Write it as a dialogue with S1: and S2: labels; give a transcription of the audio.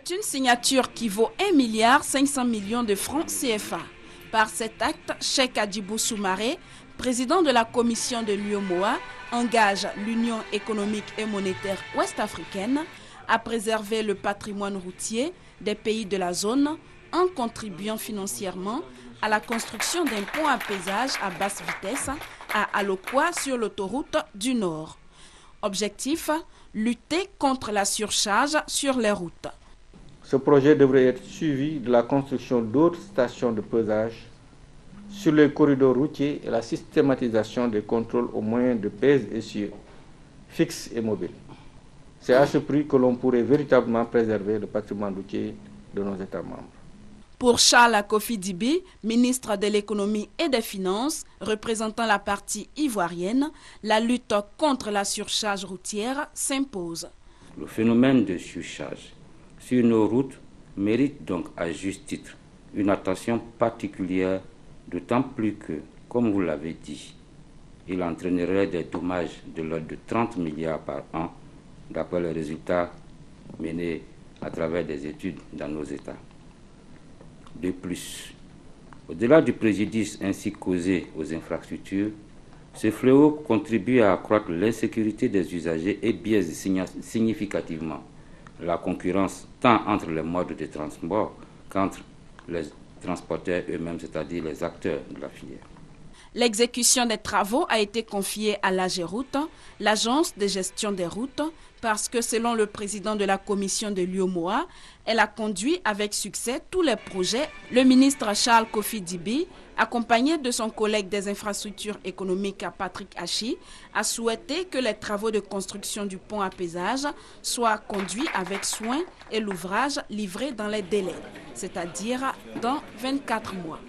S1: C'est une signature qui vaut 1,5 milliard de francs CFA. Par cet acte, Cheikh Hadjibou Soumaré, président de la commission de l'UEMOA, engage l'Union économique et monétaire ouest-africaine à préserver le patrimoine routier des pays de la zone en contribuant financièrement à la construction d'un pont à péage à basse vitesse à Alokwa sur l'autoroute du Nord. Objectif, lutter contre la surcharge sur les routes.
S2: Ce projet devrait être suivi de la construction d'autres stations de pesage sur les corridors routiers et la systématisation des contrôles aux moyens de pèse-essieu fixes et mobiles. C'est à ce prix que l'on pourrait véritablement préserver le patrimoine routier de nos États membres.
S1: Pour Charles Kofi Dibi, ministre de l'économie et des finances, représentant la partie ivoirienne, la lutte contre la surcharge routière s'impose.
S3: Le phénomène de surcharge sur nos routes mérite donc à juste titre une attention particulière, d'autant plus que, comme vous l'avez dit, il entraînerait des dommages de l'ordre de 30 milliards par an, d'après les résultats menés à travers des études dans nos États. De plus, au-delà du préjudice ainsi causé aux infrastructures, ce fléau contribue à accroître l'insécurité des usagers et biaise significativement la concurrence tant entre les modes de transport qu'entre les transporteurs eux-mêmes, c'est-à-dire les acteurs de la filière.
S1: L'exécution des travaux a été confiée à l'AGEROUTE, l'agence de gestion des routes, parce que selon le président de la commission de l'UEMOA, elle a conduit avec succès tous les projets. Le ministre Charles Kofi Dibi, accompagné de son collègue des infrastructures économiques Patrick Hachi, a souhaité que les travaux de construction du pont à péage soient conduits avec soin et l'ouvrage livré dans les délais, c'est-à-dire dans 24 mois.